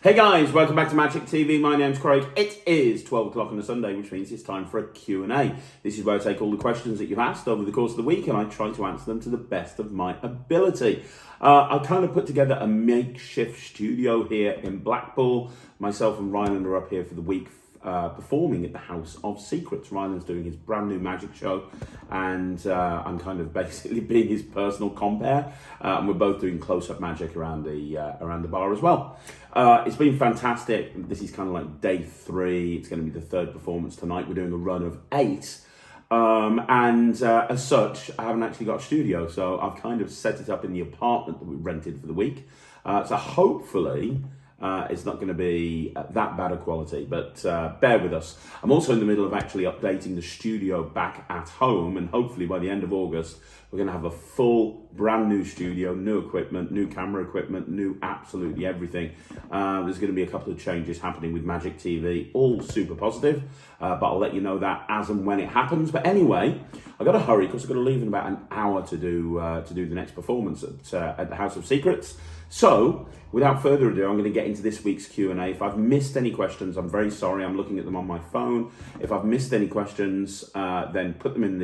Hey guys, welcome back to Magic TV. My name's Craig. It is 12 o'clock on a Sunday, which means it's time for a Q&A. This is where I take all the questions that you've asked over the course of the week and I try to answer them to the best of my ability. I kind of put together a makeshift studio here in Blackpool. Myself and Ryland are up here for the week performing at the House of Secrets. Ryland's doing his brand new magic show and I'm kind of basically being his personal compere and we're both doing close-up magic around the bar as well. It's been fantastic. This is kind of like day 3. It's going to be the 3rd performance tonight. We're doing a run of 8 and as such I haven't actually got a studio, so I've kind of set it up in the apartment that we rented for the week, so hopefully it's not going to be that bad a quality, but bear with us. I'm also in the middle of actually updating the studio back at home, and hopefully by the end of August, we're going to have a full brand new studio, new equipment, new camera equipment, new absolutely everything. There's going to be a couple of changes happening with Magic TV, all super positive, but I'll let you know that as and when it happens. But anyway, I've got to hurry because I've got to leave in about an hour to do the next performance at the House of Secrets. So, without further ado, I'm going to get into this week's Q&A. If I've missed any questions, I'm very sorry. I'm looking at them on my phone. If I've missed any questions, then put them in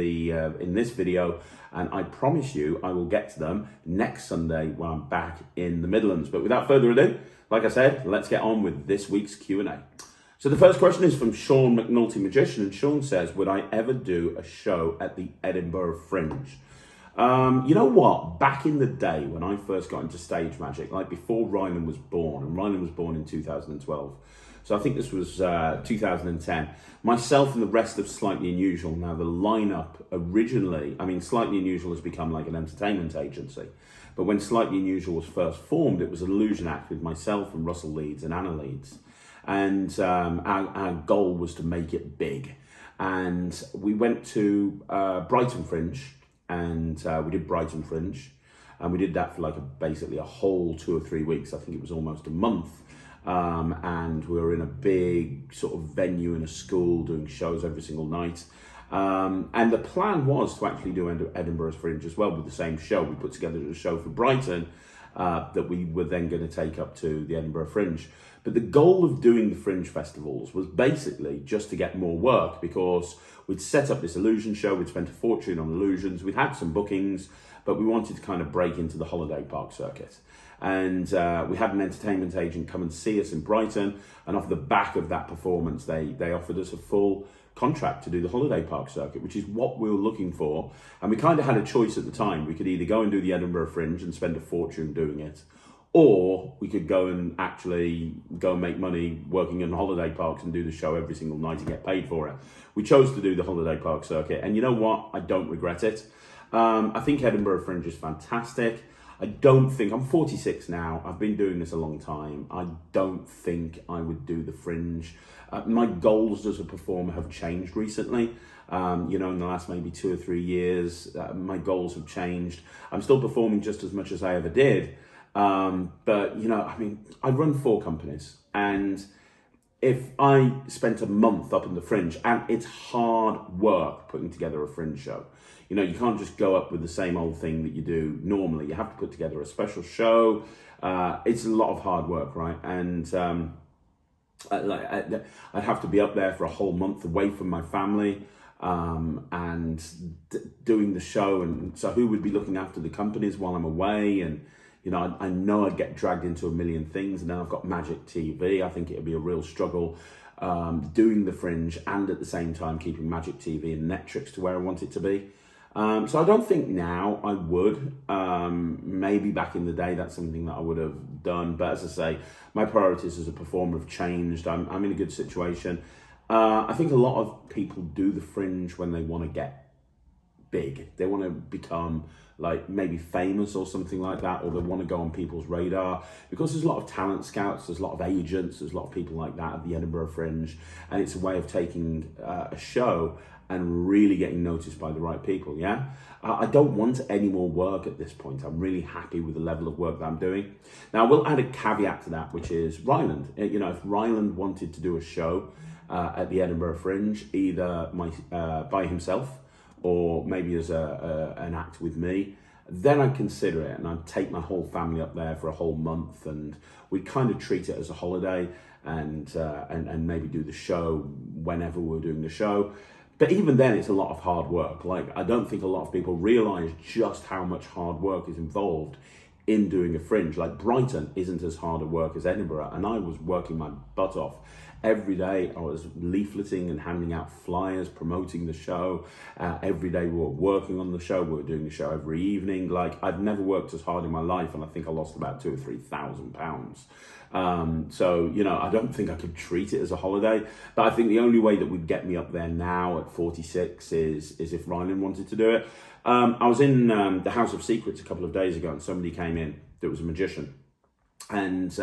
this video, and I promise you I will get to them next Sunday when I'm back in the Midlands. But without further ado, like I said, let's get on with this week's Q&A. So the first question is from Sean McNulty Magician, and Sean says, would I ever do a show at the Edinburgh Fringe? You know what? Back in the day when I first got into stage magic, like before Ryland was born, and Ryland was born in 2012, so I think this was 2010, myself and the rest of Slightly Unusual, now the lineup originally, I mean Slightly Unusual has become like an entertainment agency, but when Slightly Unusual was first formed, it was an illusion act with myself and Russell Leeds and Anna Leeds, and our goal was to make it big, and we went to Brighton Fringe, and we did Brighton Fringe, and we did that for like basically a whole 2 or 3 weeks. I think it was almost a month, and we were in a big sort of venue in a school doing shows every single night, and the plan was to actually do Edinburgh Fringe as well with the same show. We put together a show for Brighton that we were then going to take up to the Edinburgh Fringe. But the goal of doing the Fringe festivals was basically just to get more work, because we'd set up this illusion show, we'd spent a fortune on illusions, we'd had some bookings, but we wanted to kind of break into the holiday park circuit. And we had an entertainment agent come and see us in Brighton, and off the back of that performance, they offered us a full contract to do the holiday park circuit, which is what we were looking for. And we kind of had a choice at the time. We could either go and do the Edinburgh Fringe and spend a fortune doing it, or we could go and make money working in holiday parks and do the show every single night and get paid for it. We chose to do the holiday park circuit, and you know what? I don't regret it. I think Edinburgh Fringe is fantastic. I'm 46 now. I've been doing this a long time. I don't think I would do the Fringe. My goals as a performer have changed recently. In the last maybe 2 or 3 years, my goals have changed. I'm still performing just as much as I ever did. But I run 4 companies, and if I spent a month up in the Fringe, and it's hard work putting together a Fringe show. You can't just go up with the same old thing that you do normally. You have to put together a special show. It's a lot of hard work, right? And I'd have to be up there for a whole month away from my family, and doing the show. And so who would be looking after the companies while I'm away? And I know I'd get dragged into a million things, and then I've got Magic TV. I think it'd be a real struggle doing the Fringe and at the same time keeping Magic TV and Netrix to where I want it to be. So I don't think now I would. Maybe back in the day that's something that I would have done, but as I say, my priorities as a performer have changed. I'm in a good situation. I think a lot of people do the Fringe when they want to get big. They want to become like maybe famous or something like that, or they want to go on people's radar, because there's a lot of talent scouts, there's a lot of agents, there's a lot of people like that at the Edinburgh Fringe, and it's a way of taking a show and really getting noticed by the right people. I don't want any more work at this point. I'm really happy with the level of work that I'm doing. Now, I will add a caveat to that, which is Ryland. If Ryland wanted to do a show at the Edinburgh Fringe, either by himself or maybe as an act with me, then I'd consider it, and I'd take my whole family up there for a whole month, and we'd kind of treat it as a holiday, and maybe do the show whenever we were doing the show. But even then, it's a lot of hard work. Like, I don't think a lot of people realise just how much hard work is involved in doing a Fringe. Like, Brighton isn't as hard a work as Edinburgh, and I was working my butt off. Every day I was leafleting and handing out flyers, promoting the show. Every day we were working on the show. We were doing the show every evening. Like, I've never worked as hard in my life, and I think I lost about £2,000 or £3,000. So, you know, I don't think I could treat it as a holiday. But I think the only way that would get me up there now at 46 is if Ryland wanted to do it. I was in the House of Secrets a couple of days ago, and somebody came in that was a magician, and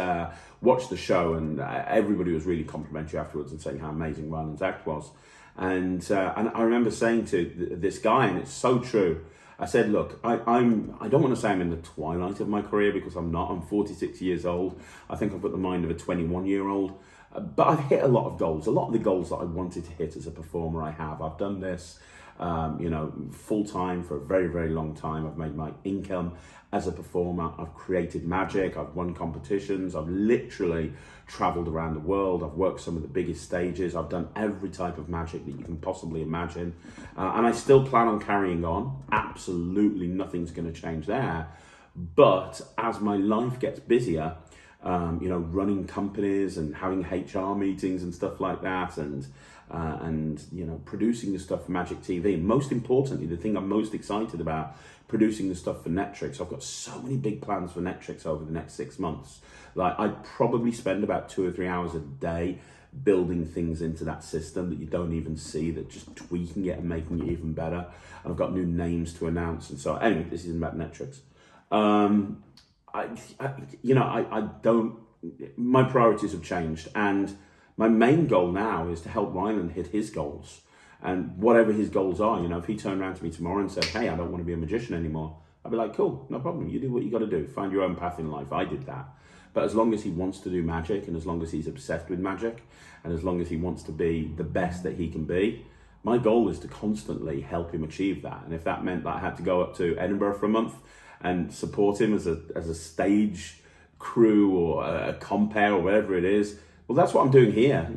watched the show, and everybody was really complimentary afterwards and saying how amazing Ryland's act was. And I remember saying to this guy, and it's so true, I said, look, I don't want to say I'm in the twilight of my career, because I'm not. I'm 46 years old. I think I've got the mind of a 21-year-old. But I've hit a lot of goals. A lot of the goals that I wanted to hit as a performer, I have. I've done this, full-time for a very, very long time. I've made my income as a performer. I've created magic. I've won competitions. I've literally traveled around the world. I've worked some of the biggest stages. I've done every type of magic that you can possibly imagine. And I still plan on carrying on. Absolutely nothing's going to change there. But as my life gets busier, running companies and having HR meetings and stuff like that, and producing the stuff for Magic TV. Most importantly, the thing I'm most excited about, producing the stuff for Netrix. I've got so many big plans for Netrix over the next 6 months. Like, I'd probably spend about 2 or 3 hours a day building things into that system that you don't even see, that just tweaking it and making it even better. I've got new names to announce, and so anyway, this isn't about Netrix. My priorities have changed, and my main goal now is to help Ryland hit his goals. And whatever his goals are, if he turned around to me tomorrow and said, hey, I don't want to be a magician anymore, I'd be like, cool, no problem. You do what you got to do. Find your own path in life. I did that. But as long as he wants to do magic, and as long as he's obsessed with magic, and as long as he wants to be the best that he can be, my goal is to constantly help him achieve that. And if that meant that I had to go up to Edinburgh for a month and support him as a stage crew or a compere or whatever it is, well, that's what I'm doing here.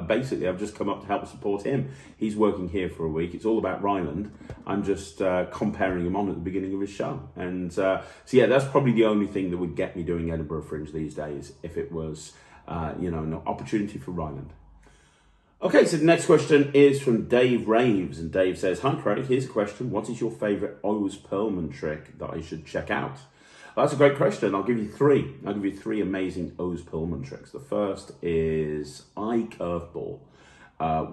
Basically, I've just come up to help support him. He's working here for a week. It's all about Ryland. I'm just comparing him on at the beginning of his show. And that's probably the only thing that would get me doing Edinburgh Fringe these days, if it was, an opportunity for Ryland. Okay, so the next question is from Dave Raves, and Dave says, hi Craig, here's a question. What is your favourite O's Pearlman trick that I should check out? Well, that's a great question. I'll give you three. I'll give you three amazing O's Pearlman tricks. The first is Eye Curveball,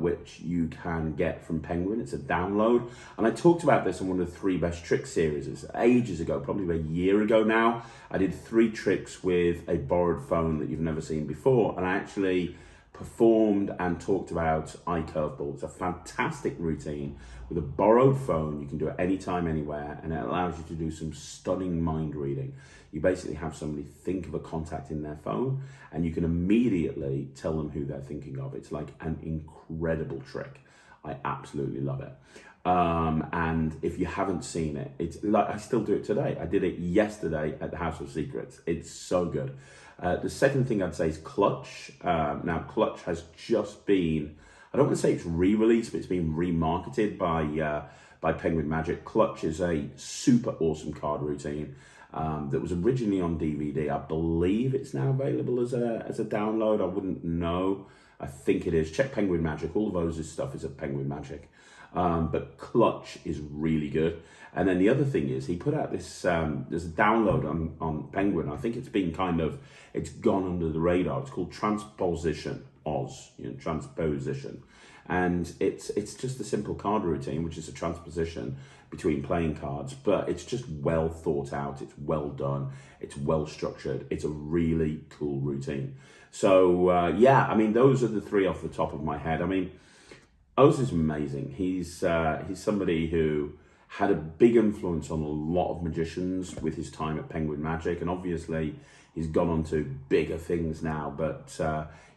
which you can get from Penguin. It's a download. And I talked about this on one of the 3 Best Tricks series ages ago, probably a year ago now. I did 3 tricks with a borrowed phone that you've never seen before. And I actually performed and talked about Eye Curveball. It's a fantastic routine with a borrowed phone. You can do it anytime, anywhere, and it allows you to do some stunning mind reading. You basically have somebody think of a contact in their phone, and you can immediately tell them who they're thinking of. It's like an incredible trick. I absolutely love it. And if you haven't seen it, it's like, I still do it today. I did it yesterday at the House of Secrets. It's so good. The second thing I'd say is Clutch. Now, Clutch has just been, I don't want to say it's re-released, but it's been remarketed by Penguin Magic. Clutch is a super awesome card routine that was originally on DVD. I believe it's now available as a download. I wouldn't know. I think it is. Check Penguin Magic. All of those stuff is at Penguin Magic. But Clutch is really good. And then the other thing is, he put out this, there's a download on Penguin. I think it's been it's gone under the radar. It's called Transposition Oz, Transposition. And it's just a simple card routine, which is a transposition between playing cards, but it's just well thought out. It's well done. It's well structured. It's a really cool routine. So, those are the 3 off the top of my head. Oz is amazing. He's somebody who had a big influence on a lot of magicians with his time at Penguin Magic, and obviously he's gone on to bigger things now, but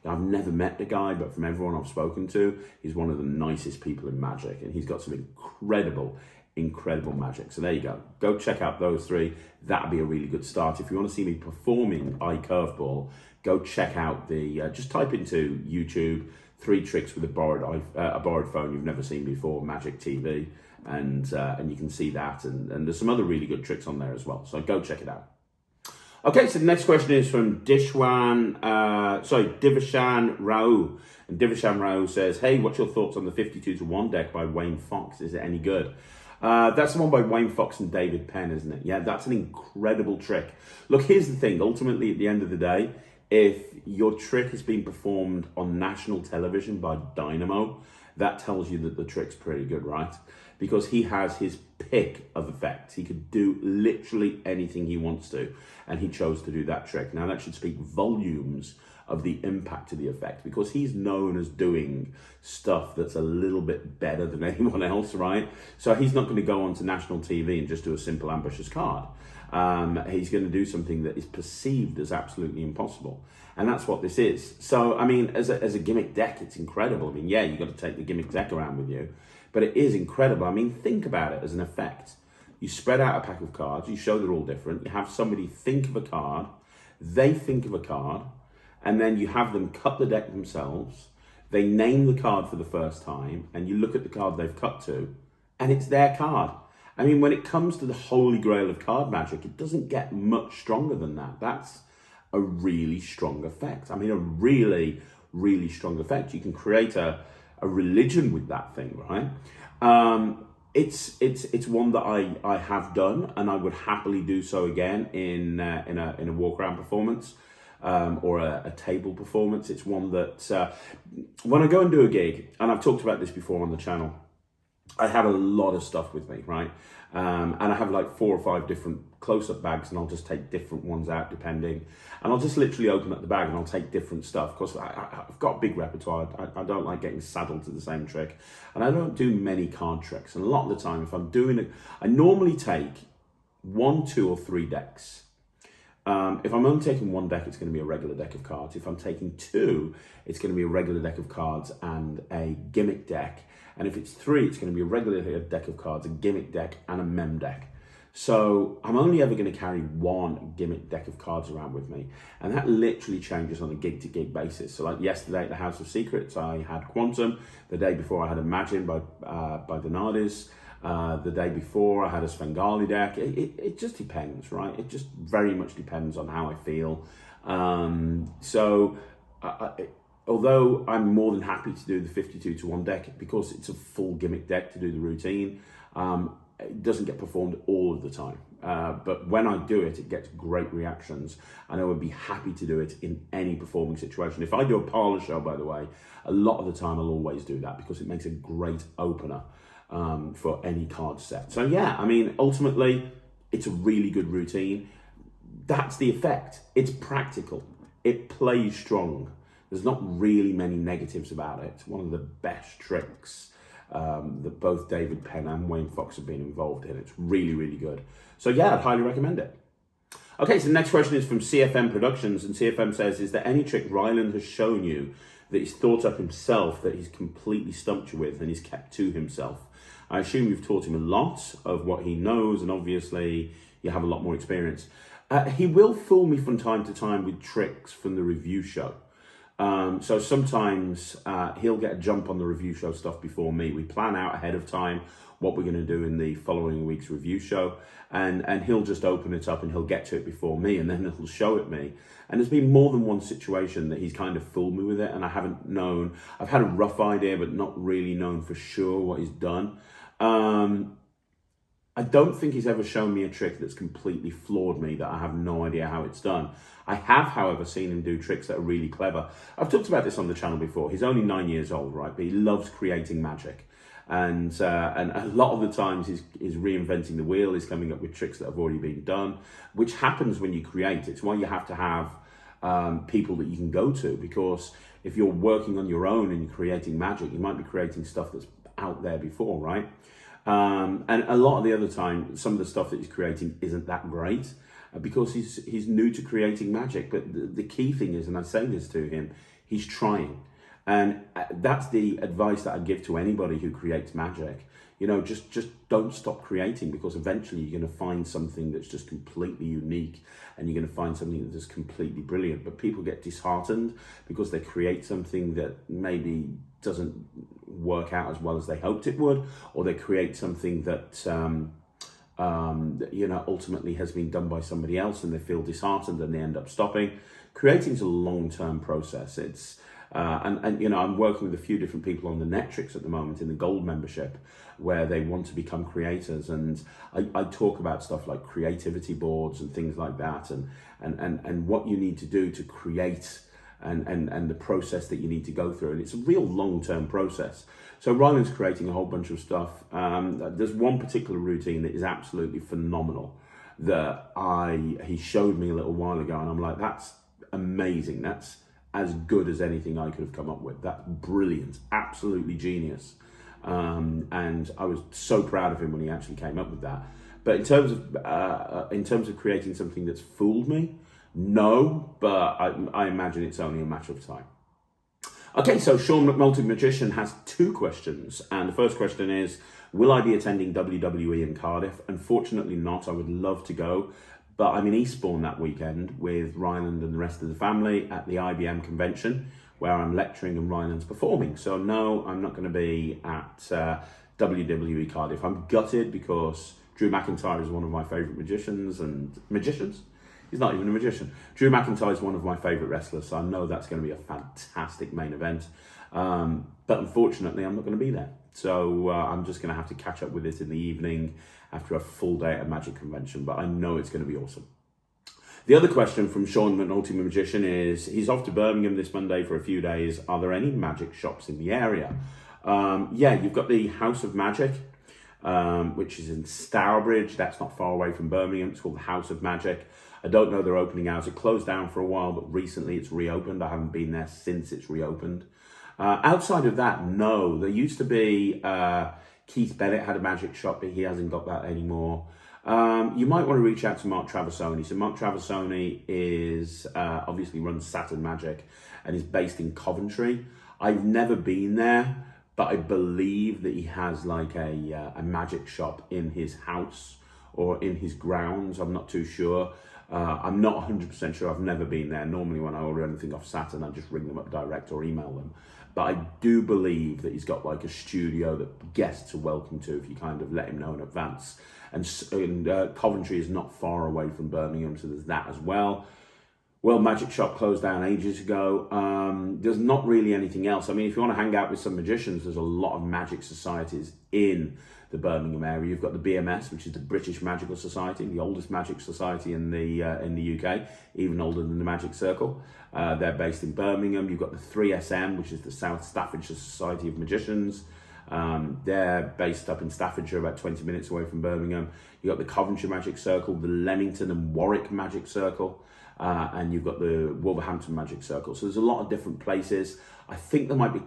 I've never met the guy, but from everyone I've spoken to, he's one of the nicest people in magic, and he's got some incredible incredible magic. So there you go. Go check out those three. That'd be a really good start. If you want to see me performing eye curveball, go check out the, just type into YouTube, 3 tricks with a borrowed phone you've never seen before, Magic TV, and you can see that. And there's some other really good tricks on there as well. So go check it out. Okay, so the next question is from Divishan Rao. And Divishan Rao says, hey, what's your thoughts on the 52-1 deck by Wayne Fox? Is it any good? That's the one by Wayne Fox and David Penn, isn't it? Yeah, that's an incredible trick. Look, here's the thing. Ultimately, at the end of the day, if your trick is being performed on national television by Dynamo, that tells you that the trick's pretty good, right? Because he has his pick of effects. He could do literally anything he wants to, and he chose to do that trick. Now, that should speak volumes of the impact of the effect, because he's known as doing stuff that's a little bit better than anyone else, right? So he's not going to go onto national TV and just do a simple ambitious card. He's going to do something that is perceived as absolutely impossible. And that's what this is. So, I mean, as a gimmick deck, it's incredible. I mean, yeah, you've got to take the gimmick deck around with you, but it is incredible. I mean, think about it as an effect. You spread out a pack of cards, you show they're all different, you have somebody think of a card, they think of a card, and then you have them cut the deck themselves, they name the card for the first time, and you look at the card they've cut to, and it's their card. I mean, when it comes to the holy grail of card magic, it doesn't get much stronger than that. That's a really strong effect. I mean, a really, really strong effect. You can create a religion with that thing, right? It's one that I have done, and I would happily do so again in a walk around performance. Or a table performance. It's one that when I go and do a gig, and I've talked about this before on the channel, I have a lot of stuff with me, right? And I have like 4 or 5 different close-up bags, and I'll just take different ones out depending. And I'll just literally open up the bag and I'll take different stuff, because I've got a big repertoire. I don't like getting saddled to the same trick. And I don't do many card tricks. And a lot of the time, if I'm doing it, I normally take 1, 2, or 3 decks. If I'm only taking 1 deck, it's going to be a regular deck of cards. If I'm taking 2, it's going to be a regular deck of cards and a gimmick deck. And if it's 3, it's going to be a regular deck of cards, a gimmick deck, and a mem deck. So I'm only ever going to carry 1 gimmick deck of cards around with me. And that literally changes on a gig-to-gig basis. So like yesterday at the House of Secrets, I had Quantum. The day before, I had Imagine by Donardis. The day before, I had a Svengali deck. It just depends, right? It just very much depends on how I feel. Although I'm more than happy to do the 52-1 deck, because it's a full gimmick deck to do the routine, it doesn't get performed all of the time. But when I do it, it gets great reactions, and I would be happy to do it in any performing situation. If I do a parlour show, by the way, a lot of the time I'll always do that, because it makes a great opener for any card set. So yeah, I mean, ultimately, it's a really good routine. That's the effect. It's practical. It plays strong. There's not really many negatives about it. It's one of the best tricks that both David Penn and Wayne Fox have been involved in. It's really, really good. So yeah, I'd highly recommend it. Okay, so the next question is from CFM Productions, and CFM says, is there any trick Ryland has shown you that he's thought up himself that he's completely stumped you with and he's kept to himself? I assume you've taught him a lot of what he knows, and obviously you have a lot more experience. He will fool me from time to time with tricks from the review show. So sometimes he'll get a jump on the review show stuff before me. We plan out ahead of time what we're going to do in the following week's review show, and he'll just open it up and he'll get to it before me, and then he'll show it me. And there's been more than one situation that he's kind of fooled me with it, and I haven't known. I've had a rough idea, but not really known for sure what he's done. I don't think he's ever shown me a trick that's completely floored me, that I have no idea how it's done. I have, however, seen him do tricks that are really clever. I've talked about this on the channel before. He's only 9 years old, right? But he loves creating magic. And a lot of the times he's reinventing the wheel. He's coming up with tricks that have already been done, which happens when you create. It's why you have to have people that you can go to, because if you're working on your own and you're creating magic, you might be creating stuff that's out there before, right? And a lot of the other time, some of the stuff that he's creating isn't that great, because he's new to creating magic. But the key thing is, and I say this to him, he's trying. And that's the advice that I give to anybody who creates magic. You know, just don't stop creating, because eventually you're going to find something that's just completely unique, and you're going to find something that's just completely brilliant. But people get disheartened because they create something that maybe doesn't work out as well as they hoped it would, or they create something that you know, ultimately has been done by somebody else, and they feel disheartened and they end up stopping. Creating is a long-term process. It's and you know, I'm working with a few different people on the Netrix at the moment in the gold membership, where they want to become creators, and I talk about stuff like creativity boards and things like that, and what you need to do to create, and the process that you need to go through. And it's a real long-term process. So Ryland's creating a whole bunch of stuff. There's one particular routine that is absolutely phenomenal that he showed me a little while ago, and I'm like, that's amazing. That's as good as anything I could have come up with. That's brilliant, absolutely genius. And I was so proud of him when he actually came up with that. But in terms of creating something that's fooled me, no, but I imagine it's only a matter of time. Okay, so Sean McNulty Magician has 2 questions, and the first question is, will I be attending WWE in Cardiff? Unfortunately not. I would love to go, but I'm in Eastbourne that weekend with Ryland and the rest of the family at the IBM convention, where I'm lecturing and Ryland's performing. So no, I'm not going to be at WWE Cardiff. I'm gutted because Drew McIntyre is one of my favourite magicians. He's not even a magician. Drew McIntyre is one of my favourite wrestlers, so I know that's going to be a fantastic main event. But unfortunately, I'm not going to be there. So I'm just going to have to catch up with it in the evening after a full day at a magic convention, but I know it's going to be awesome. The other question from Sean McNulty Magician is, he's off to Birmingham this Monday for a few days. Are there any magic shops in the area? Yeah, you've got the House of Magic, which is in Stourbridge. That's not far away from Birmingham. It's called the House of Magic. I don't know their opening hours. It closed down for a while, but recently it's reopened. I haven't been there since it's reopened. Outside of that, no. There used to be, Keith Bennett had a magic shop, but he hasn't got that anymore. You might want to reach out to Mark Traversoni. So Mark Traversoni is obviously runs Saturn Magic and is based in Coventry. I've never been there, but I believe that he has like a magic shop in his house or in his grounds. I'm not too sure. I'm not 100% sure. I've never been there. Normally when I order anything off Saturn, I just ring them up direct or email them. But I do believe that he's got like a studio that guests are welcome to if you kind of let him know in advance. And Coventry is not far away from Birmingham, so there's that as well. World Magic Shop closed down ages ago. There's not really anything else. I mean, if you want to hang out with some magicians, there's a lot of magic societies in the Birmingham area. You've got the BMS, which is the British Magical Society, the oldest magic society in the UK, even older than the Magic Circle. They're based in Birmingham. You've got the 3SM, which is the South Staffordshire Society of Magicians. They're based up in Staffordshire, about 20 minutes away from Birmingham. You've got the Coventry Magic Circle, the Leamington and Warwick Magic Circle, and you've got the Wolverhampton Magic Circle. So there's a lot of different places. I think there might be,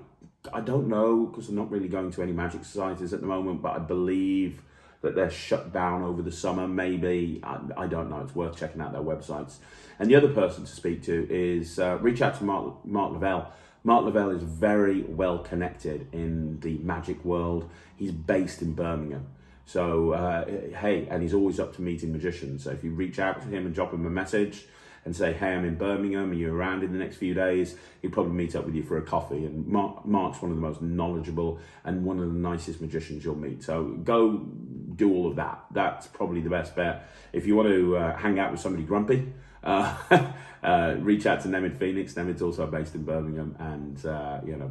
I don't know, because I'm not really going to any magic societies at the moment, but I believe that they're shut down over the summer, maybe. I don't know. It's worth checking out their websites. And the other person to speak to is reach out to Mark Lavelle. Mark Lavelle is very well connected in the magic world. He's based in Birmingham. So, hey, and he's always up to meeting magicians. So if you reach out to him and drop him a message and say, hey, I'm in Birmingham, are you around in the next few days? He'll probably meet up with you for a coffee. And Mark's one of the most knowledgeable and one of the nicest magicians you'll meet. So go do all of that. That's probably the best bet. If you want to hang out with somebody grumpy, reach out to Nemid Phoenix. Nemid's also based in Birmingham, and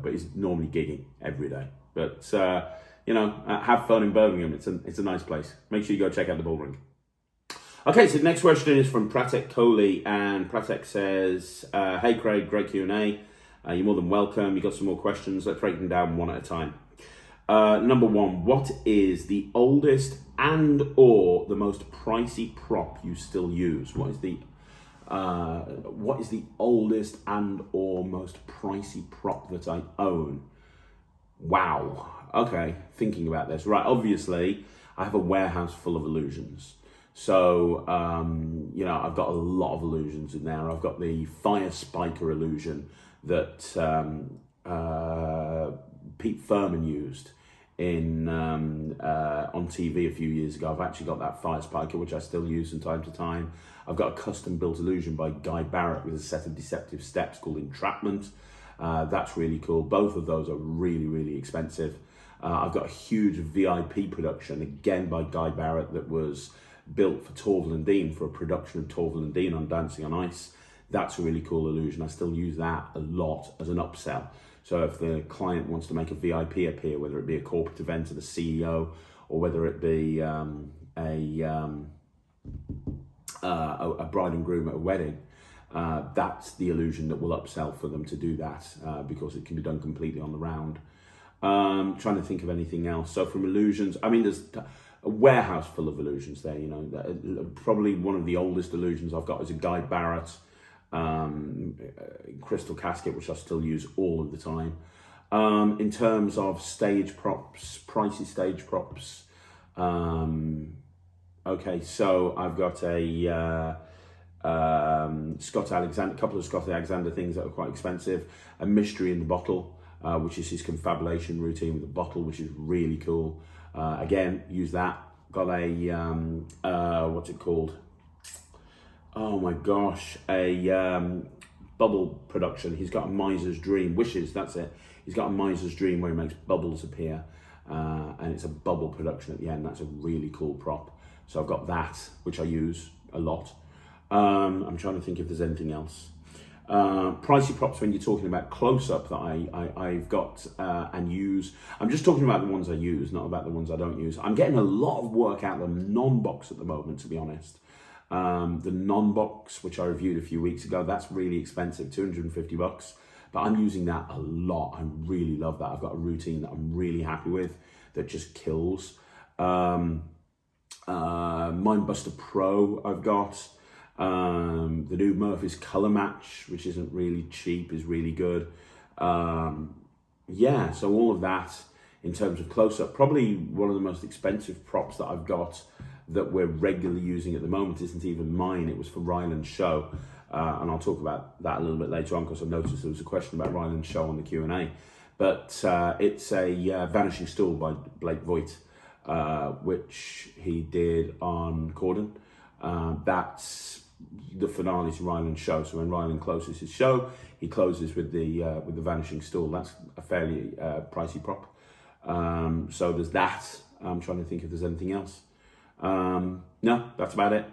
but he's normally gigging every day. But have fun in Birmingham. It's a nice place. Make sure you go check out the ball ring. Okay, so the next question is from Pratek Kohli, and Pratek says, "Hey Craig, great Q&A. You're more than welcome. You got some more questions? Let's break them down one at a time. Number 1, what is the oldest and/or the most pricey prop you still use? What is the oldest and/or most pricey prop that I own? Wow. Okay, thinking about this. Right, obviously, I have a warehouse full of illusions. So, I've got a lot of illusions in there. I've got the Fire Spiker illusion that Pete Pearlman used in on TV a few years ago. I've actually got that fire spiker, which I still use from time to time. I've got a custom built illusion by Guy Barrett with a set of deceptive steps called Entrapment. That's really cool. Both of those are really, really expensive. I've got a huge VIP production, again by Guy Barrett, that was built for Torval and Dean, for a production of Torval and Dean on Dancing on Ice. That's a really cool illusion. I still use that a lot as an upsell. So if the client wants to make a VIP appear, whether it be a corporate event of the CEO, or whether it be a bride and groom at a wedding, that's the illusion that will upsell for them to do that, because it can be done completely on the round. Trying to think of anything else. So from illusions, I mean, there's a warehouse full of illusions there, you know. Probably one of the oldest illusions I've got is a Guy Barrett crystal casket, which I still use all of the time. In terms of stage props, pricey stage props, okay, so I've got a Scott Alexander, a couple of Scott Alexander things that are quite expensive. A mystery in the bottle, which is his confabulation routine with a bottle, which is really cool. Again, use that. Got a what's it called? Oh my gosh, a bubble production. He's got a Miser's Dream, Wishes, that's it. He's got a Miser's Dream where he makes bubbles appear, and it's a bubble production at the end. That's a really cool prop. So I've got that, which I use a lot. I'm trying to think if there's anything else. Pricey props when you're talking about close-up that I've got and use. I'm just talking about the ones I use, not about the ones I don't use. I'm getting a lot of work out of the non-box at the moment, to be honest. The non-box, which I reviewed a few weeks ago, that's really expensive, 250 bucks. But I'm using that a lot. I really love that. I've got a routine that I'm really happy with that just kills. Mindbuster Pro I've got. The new Murphy's Colour Match, which isn't really cheap, is really good. Yeah, so all of that in terms of close-up. Probably one of the most expensive props that I've got that we're regularly using at the moment isn't even mine. It was for Ryland's show. And I'll talk about that a little bit later on, because I noticed there was a question about Ryland's show on the Q&A. But it's a Vanishing Stool by Blake Voigt, which he did on Corden. That's the finale to Ryland's show. So when Ryland closes his show, he closes with the Vanishing Stool. That's a fairly pricey prop. So there's that. I'm trying to think if there's anything else. No, that's about it.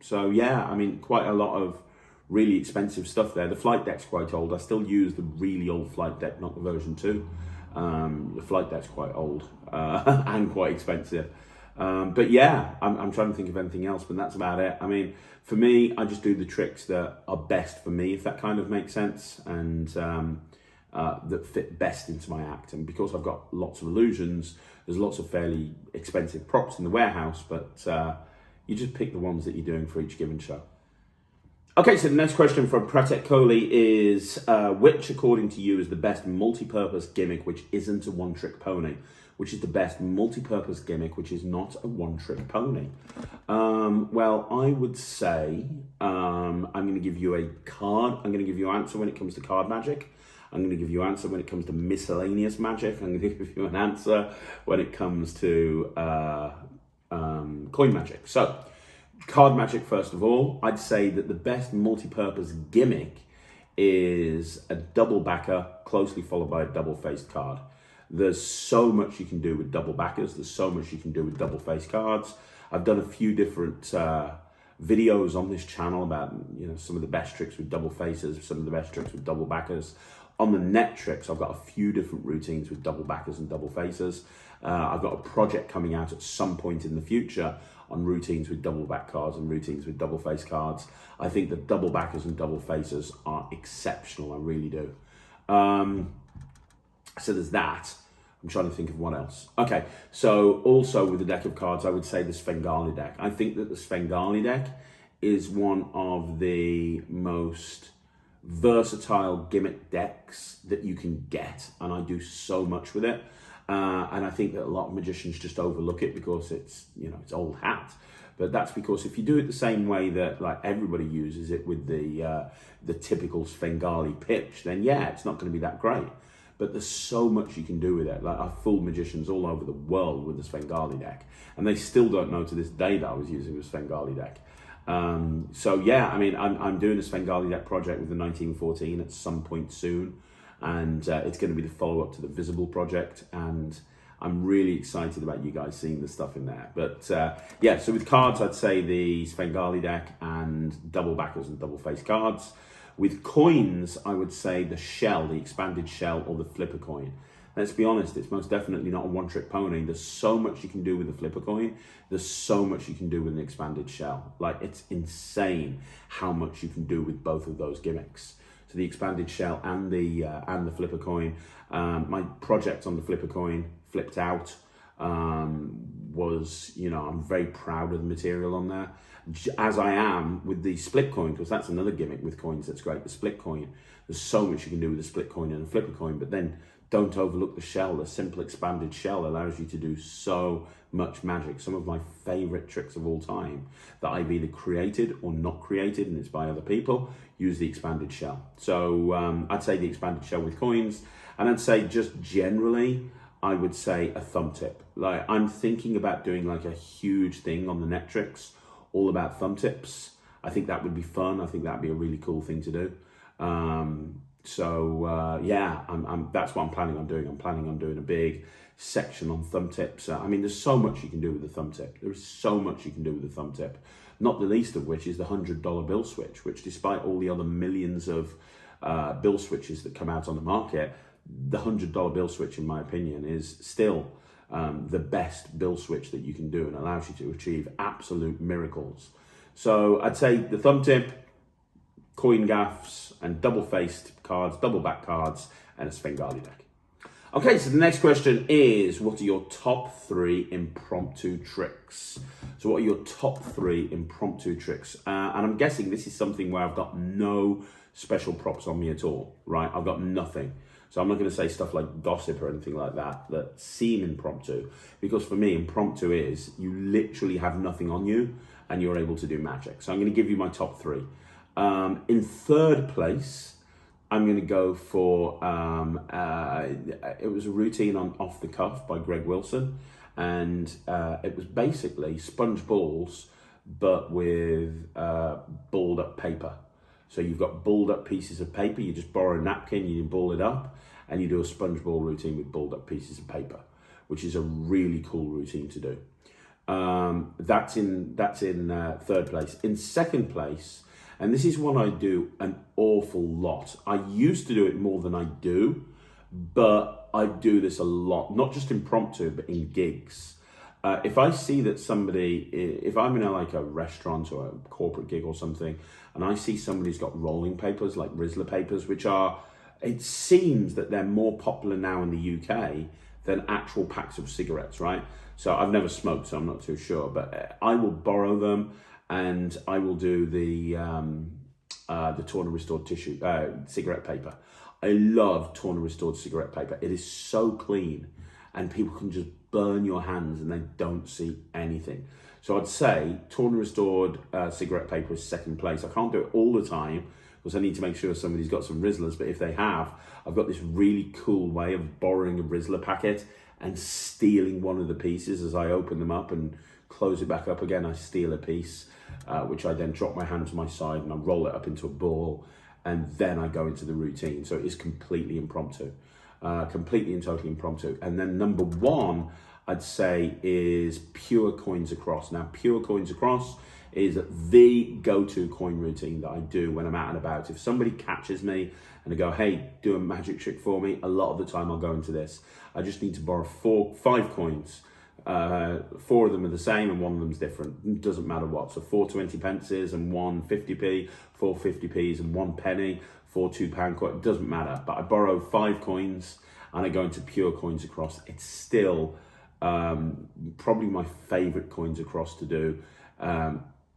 So yeah, I mean, quite a lot of really expensive stuff there. The flight deck's quite old. I still use the really old flight deck, not the version 2. The flight deck's quite old and quite expensive. But yeah, I'm trying to think of anything else, but that's about it. I mean, for me, I just do the tricks that are best for me, if that kind of makes sense, and that fit best into my act. And because I've got lots of illusions, there's lots of fairly expensive props in the warehouse, but you just pick the ones that you're doing for each given show. Okay, so the next question from Pratek Kohli is, which, according to you, is the best multi-purpose gimmick which isn't a one-trick pony? Which is the best multi-purpose gimmick which is not a one-trick pony? Well, I would say I'm going to give you a card. I'm going to give you an answer when it comes to card magic. I'm going to give you an answer when it comes to miscellaneous magic. I'm going to give you an answer when it comes to coin magic. So, card magic, first of all, I'd say that the best multi-purpose gimmick is a double backer, closely followed by a double-faced card. There's so much you can do with double backers. There's so much you can do with double-faced cards. I've done a few different videos on this channel about, you know, some of the best tricks with double faces, some of the best tricks with double backers. On the Netrix, I've got a few different routines with double backers and double faces. I've got a project coming out at some point in the future on routines with double back cards and routines with double face cards. I think the double backers and double faces are exceptional. I really do. So there's that. I'm trying to think of what else. Okay, so also with the deck of cards, I would say the Svengali deck. I think that the Svengali deck is one of the most versatile gimmick decks that you can get, and I do so much with it. And I think that a lot of magicians just overlook it because it's, you know, it's old hat. But that's because if you do it the same way that like everybody uses it with the typical Svengali pitch, then yeah, it's not going to be that great. But there's so much you can do with it. Like I've fooled magicians all over the world with the Svengali deck, and they still don't know to this day that I was using the Svengali deck. So yeah, I mean, I'm doing a Svengali deck project with the 1914 at some point soon, and it's going to be the follow-up to the Visible project, and I'm really excited about you guys seeing the stuff in there. But yeah, so with cards, I'd say the Svengali deck and double backers and double face cards. With coins, I would say the shell, the expanded shell, or the flipper coin. Let's be honest, it's most definitely not a one-trick pony. There's so much you can do with the flipper coin. There's so much you can do with an expanded shell. Like, it's insane how much you can do with both of those gimmicks. So the expanded shell and the flipper coin. My project on the flipper coin, flipped out, was, you know, I'm very proud of the material on there. As I am with the split coin, because that's another gimmick with coins that's great, the split coin. There's so much you can do with a split coin and a flipper coin, but then don't overlook the shell. The simple expanded shell allows you to do so much magic. Some of my favorite tricks of all time that I've either created or not created, and it's by other people, use the expanded shell. So I'd say the expanded shell with coins, and I'd say just generally, I would say a thumb tip. Like, I'm thinking about doing like a huge thing on the Netrix, all about thumb tips. I think that would be fun. I think that'd be a really cool thing to do. Yeah, that's what I'm planning on doing. I'm planning on doing a big section on thumb tips. I mean, there's so much you can do with the thumb tip. There is so much you can do with the thumb tip. Not the least of which is the $100 bill switch, which despite all the other millions of bill switches that come out on the market, the $100 bill switch, in my opinion, is still the best bill switch that you can do and allows you to achieve absolute miracles. So I'd say the thumb tip, coin gaffs, and double-faced cards, double-back cards, and a Svengali deck. Okay, so the next question is, what are your top 3 impromptu tricks? So what are your top 3 impromptu tricks? And I'm guessing this is something where I've got no special props on me at all, right? I've got nothing. So I'm not going to say stuff like gossip or anything like that that seem impromptu, because for me, impromptu is you literally have nothing on you and you're able to do magic. So I'm going to give you my top 3. In third place, I'm going to go for, it was a routine on Off the Cuff by Greg Wilson. And it was basically sponge balls, but with balled up paper. So you've got balled up pieces of paper, you just borrow a napkin, you ball it up, and you do a sponge ball routine with balled up pieces of paper, which is a really cool routine to do. That's in third place. In second place, and this is one I do an awful lot. I used to do it more than I do, but I do this a lot, not just impromptu, but in gigs. If I see that somebody, if I'm in a restaurant or a corporate gig or something, and I see somebody's got rolling papers, like Rizzler papers, which are, it seems that they're more popular now in the UK than actual packs of cigarettes, right? So I've never smoked, so I'm not too sure, but I will borrow them and I will do the torn and restored tissue, cigarette paper. I love torn and restored cigarette paper. It is so clean and people can just burn your hands and they don't see anything. So I'd say torn and restored cigarette paper is second place. I can't do it all the time because I need to make sure somebody's got some Rizzlers, but if they have, I've got this really cool way of borrowing a Rizzler packet and stealing one of the pieces. As I open them up and close it back up again, I steal a piece, which I then drop my hand to my side and I roll it up into a ball, and then I go into the routine. So it is completely impromptu, completely and totally impromptu. And then number 1, I'd say, is pure coins across. Now, pure coins across is the go-to coin routine that I do when I'm out and about. If somebody catches me and they go, hey, do a magic trick for me, a lot of the time I'll go into this. I just need to borrow 5 coins. 4 of them are the same and 1 of them's different. It doesn't matter what. So 4 20 pences and 1 50p, 4 50p's and 1 penny, 4 £2 coins. It doesn't matter. But I borrow 5 coins and I go into pure coins across. It's still probably my favorite coins across to do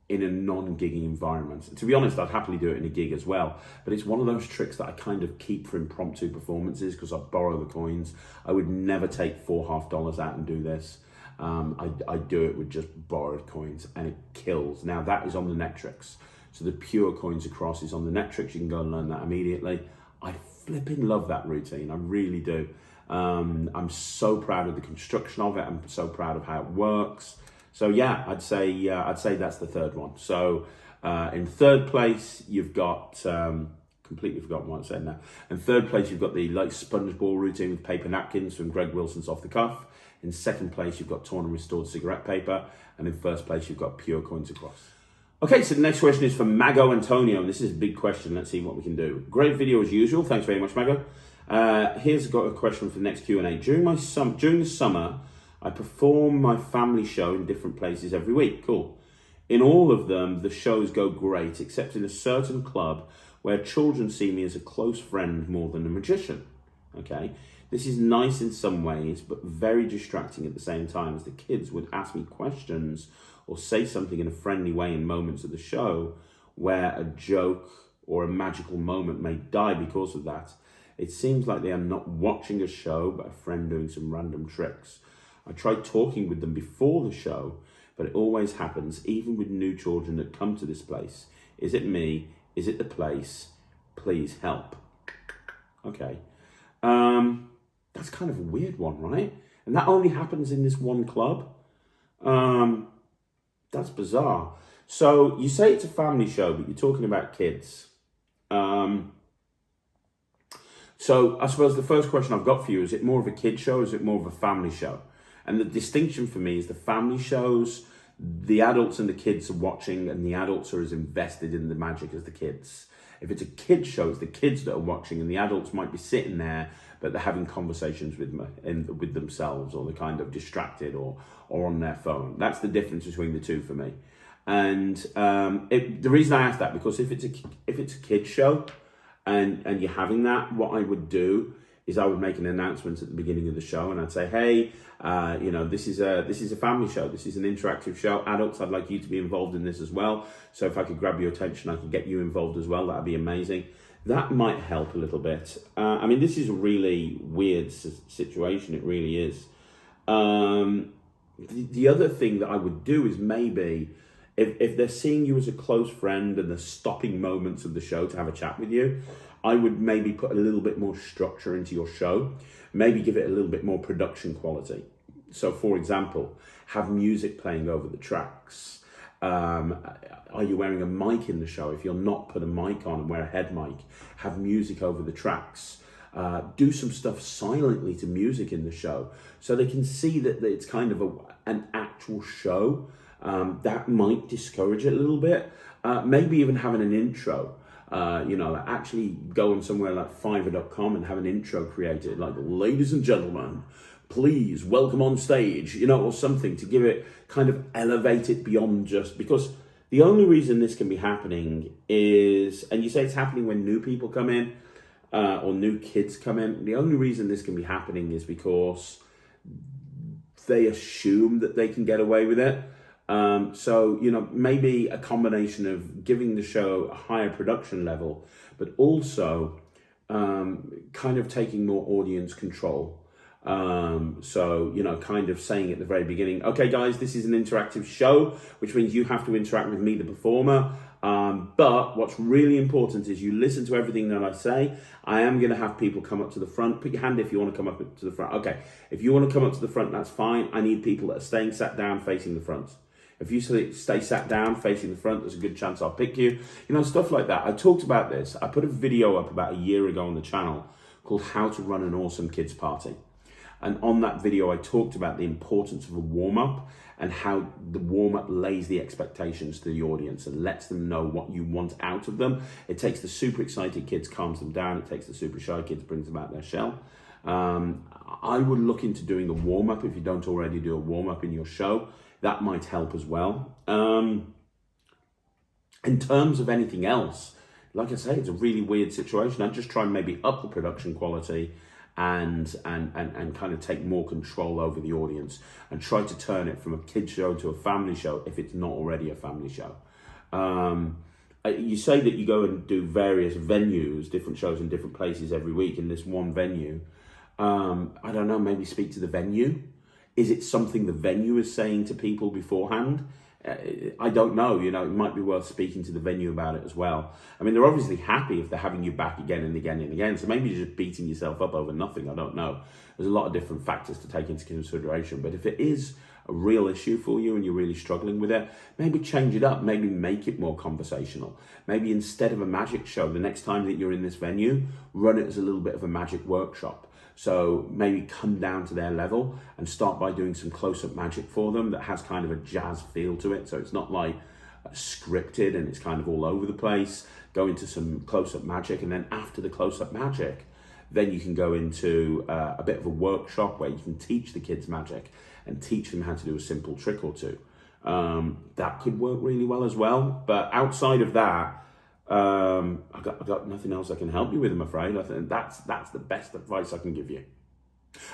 in a non-gigging environment. To be honest, I'd happily do it in a gig as well, but it's one of those tricks that I kind of keep for impromptu performances because I borrow the coins. I would never take $4 half out and do this. I do it with just borrowed coins, and it kills. Now that is on the Netrix. So the pure coins across is on the Netrix. You can go and learn that immediately. I flipping love that routine. I really do. I'm so proud of the construction of it. I'm so proud of how it works. So yeah, I'd say that's the third one. So in third place, you've got completely forgotten what I'm saying now. In third place, you've got the like sponge ball routine with paper napkins from Greg Wilson's Off the Cuff. In second place, you've got torn and restored cigarette paper. And in first place, you've got pure coins across. Okay, so the next question is from Mago Antonio, and this is a big question. Let's see what we can do. Great video as usual. Thanks very much, Mago. Here's got a question for the next Q&A. During the summer, I perform my family show in different places every week. Cool. In all of them, the shows go great, except in a certain club where children see me as a close friend more than a magician. Okay, this is nice in some ways, but very distracting at the same time, as the kids would ask me questions or say something in a friendly way in moments of the show where a joke or a magical moment may die because of that. It seems like they are not watching a show, but a friend doing some random tricks. I tried talking with them before the show, but it always happens, even with new children that come to this place. Is it me? Is it the place? Please help. Okay. That's kind of a weird one, right? And that only happens in this one club. That's bizarre. So you say it's a family show, but you're talking about kids. So I suppose the first question I've got for you, is it more of a kid show or is it more of a family show? And the distinction for me is the family shows, the adults and the kids are watching, and the adults are as invested in the magic as the kids. If it's a kid show, it's the kids that are watching, and the adults might be sitting there, but they're having conversations with themselves, or they're kind of distracted or on their phone. That's the difference between the two for me. And the reason I ask that, because if it's a kid show and you're having that, what I would do is I would make an announcement at the beginning of the show, and I'd say, hey, this is a family show. This is an interactive show. Adults, I'd like you to be involved in this as well. So if I could grab your attention, I could get you involved as well. That'd be amazing. That might help a little bit. I mean, this is a really weird situation. It really is. The other thing that I would do is maybe, if they're seeing you as a close friend and they're stopping moments of the show to have a chat with you, I would maybe put a little bit more structure into your show, maybe give it a little bit more production quality. So for example, have music playing over the tracks. Are you wearing a mic in the show? If you're not, put a mic on and wear a head mic. Have music over the tracks. Do some stuff silently to music in the show so they can see that it's kind of an actual show. That might discourage it a little bit. Maybe even having an intro. Actually go on somewhere like Fiverr.com and have an intro created, like, ladies and gentlemen, please welcome on stage, or something to give it, kind of elevate it beyond just, because the only reason this can be happening is, and you say it's happening when new people come in, or new kids come in, the only reason this can be happening is because they assume that they can get away with it. So maybe a combination of giving the show a higher production level, but also kind of taking more audience control. Kind of saying at the very beginning, okay guys, this is an interactive show, which means you have to interact with me, the performer. But what's really important is you listen to everything that I say. I am going to have people come up to the front. Put your hand if you want to come up to the front. Okay, if you want to come up to the front, that's fine. I need people that are staying sat down facing the front. If you stay sat down facing the front, there's a good chance I'll pick you. Stuff like that. I talked about this. I put a video up about a year ago on the channel called How to Run an Awesome Kids Party. And on that video, I talked about the importance of a warm-up and how the warm-up lays the expectations to the audience and lets them know what you want out of them. It takes the super excited kids, calms them down. It takes the super shy kids, brings them out their shell. I would look into doing a warm-up if you don't already do a warm-up in your show. That might help as well. In terms of anything else, like I say, it's a really weird situation. I'd just try and maybe up the production quality and kind of take more control over the audience and try to turn it from a kid show to a family show if it's not already a family show. You say that you go and do various venues, different shows in different places every week in this one venue. I don't know, maybe speak to the venue. Is it something the venue is saying to people beforehand? I don't know, it might be worth speaking to the venue about it as well. I mean, they're obviously happy if they're having you back again and again and again, so maybe you're just beating yourself up over nothing, I don't know. There's a lot of different factors to take into consideration, but if it is a real issue for you and you're really struggling with it, maybe change it up, maybe make it more conversational. Maybe instead of a magic show, the next time that you're in this venue, run it as a little bit of a magic workshop. So maybe come down to their level and start by doing some close-up magic for them that has kind of a jazz feel to it. So it's not like scripted and it's kind of all over the place. Go into some close-up magic, and then after the close-up magic, then you can go into a bit of a workshop where you can teach the kids magic and teach them how to do a simple trick or two. That could work really well as well. But outside of that, I've got nothing else I can help you with, I'm afraid. I think that's the best advice I can give you.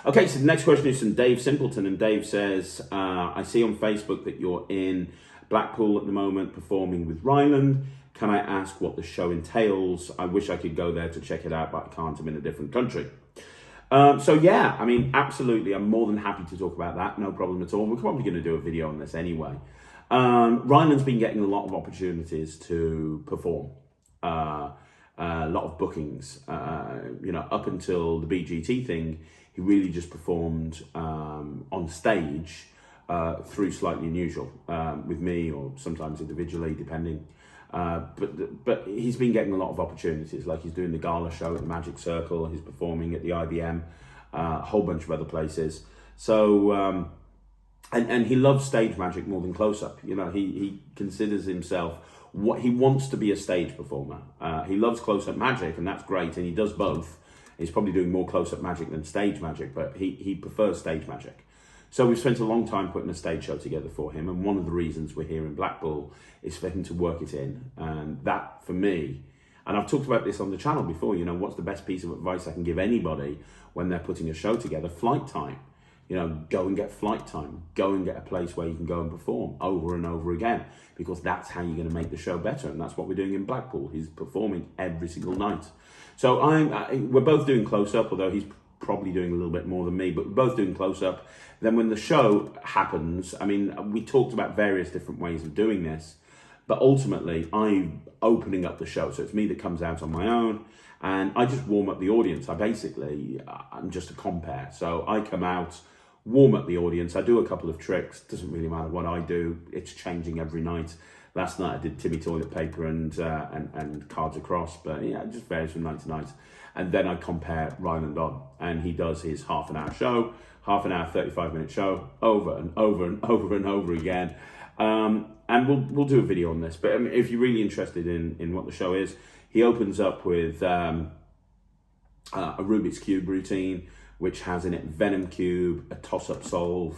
Okay, so the next question is from Dave Simpleton, and Dave says, I see on Facebook that you're in Blackpool at the moment performing with Ryland. Can I ask what the show entails? I wish I could go there to check it out, but I can't. I'm in a different country. So yeah, I mean, absolutely, I'm more than happy to talk about that. No problem at all. We're probably going to do a video on this anyway. Ryland's been getting a lot of opportunities to perform. A lot of bookings, up until the BGT thing, he really just performed on stage through Slightly Unusual with me, or sometimes individually, depending. But he's been getting a lot of opportunities, like he's doing the Gala show at the Magic Circle, he's performing at the IBM, a whole bunch of other places. So, and he loves stage magic more than close-up. He considers himself, what he wants to be a stage performer. He loves close-up magic, and that's great, and he does both. He's probably doing more close-up magic than stage magic, but he prefers stage magic. So we've spent a long time putting a stage show together for him, and one of the reasons we're here in Blackpool is for him to work it in. And that, for me, and I've talked about this on the channel before, what's the best piece of advice I can give anybody when they're putting a show together? Flight time. Go and get flight time. Go and get a place where you can go and perform over and over again, because that's how you're going to make the show better. And that's what we're doing in Blackpool. He's performing every single night. So we're both doing close-up, although he's probably doing a little bit more than me, but we're both doing close-up. Then when the show happens, I mean, we talked about various different ways of doing this, but ultimately I'm opening up the show. So it's me that comes out on my own, and I just warm up the audience. I'm just a compere. So I come out, warm up the audience. I do a couple of tricks. Doesn't really matter what I do. It's changing every night. Last night I did Timmy Toilet Paper and Cards Across, but yeah, it just varies from night to night. And then I compare Ryland on, and he does his half an hour show, 35-minute show, over and over and over and over again. And we'll do a video on this. But if you're really interested in what the show is, he opens up with a Rubik's Cube routine, which has in it Venom Cube, a toss-up solve,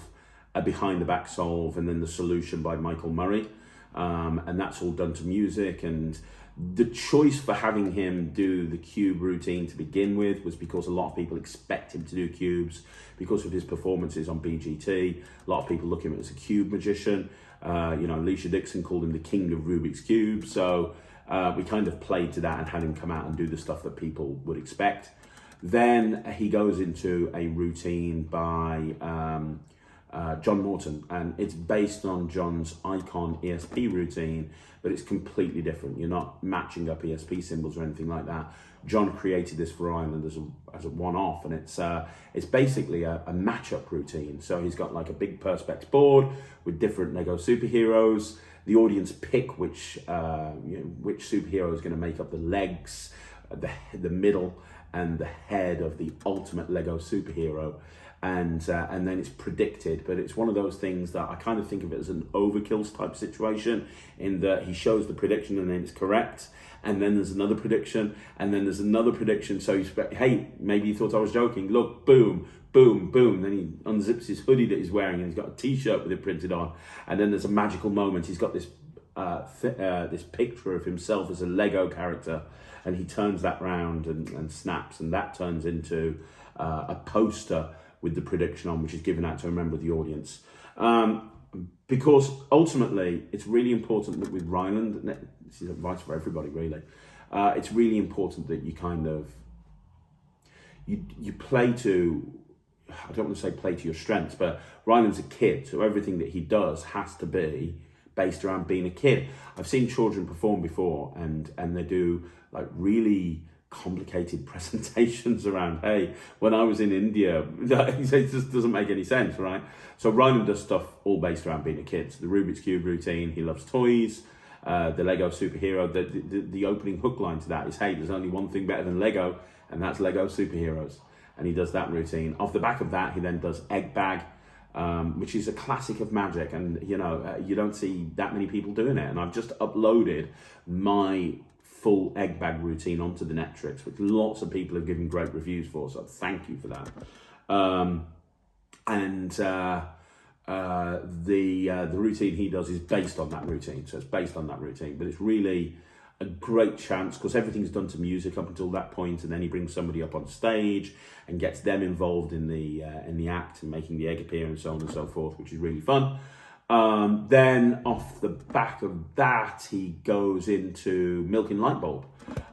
a behind-the-back solve, and then the solution by Michael Murray. And that's all done to music. And the choice for having him do the cube routine to begin with was because a lot of people expect him to do cubes because of his performances on BGT. A lot of people look at him as a cube magician. Alicia Dixon called him the king of Rubik's Cube. So we kind of played to that and had him come out and do the stuff that people would expect. Then he goes into a routine by John Morton, and it's based on John's Icon ESP routine, but it's completely different. You're not matching up ESP symbols or anything like that. John created this for Ryland as a one-off, and it's basically a match-up routine. So he's got like a big Perspex board with different Lego superheroes. The audience pick which superhero is going to make up the legs, the middle, and the head of the ultimate Lego superhero. And then it's predicted, but it's one of those things that I kind of think of it as an overkill type situation, in that he shows the prediction and then it's correct, and then there's another prediction, and then there's another prediction. So he's, hey, maybe you thought I was joking. Look, boom, boom, boom. Then he unzips his hoodie that he's wearing, and he's got a T-shirt with it printed on. And then there's a magical moment. He's got this this picture of himself as a Lego character, and he turns that round and snaps, and that turns into a poster with the prediction on, which is given out to a member of the audience. Because ultimately, it's really important that with Ryland, and this is advice for everybody really, it's really important that you kind of, you play to I don't want to say play to your strengths, but Ryland's a kid, so everything that he does has to be based around being a kid. I've seen children perform before, and they do like really complicated presentations around, hey, when I was in India, it just doesn't make any sense, right? So Ryland does stuff all based around being a kid. So the Rubik's Cube routine, he loves toys, the Lego superhero, the opening hook line to that is, hey, there's only one thing better than Lego, and that's Lego superheroes. And he does that routine. Off the back of that, he then does Egg Bag, which is a classic of magic, and you don't see that many people doing it. And I've just uploaded my full Egg Bag routine onto the Netrix, which lots of people have given great reviews for, so thank you for that. The routine he does is based on that routine, so it's based on that routine, but it's really a great chance because everything's done to music up until that point, and then he brings somebody up on stage and gets them involved in the act and making the egg appear and so on and so forth, which is really fun. Then off the back of that, he goes into Milking Light Bulb.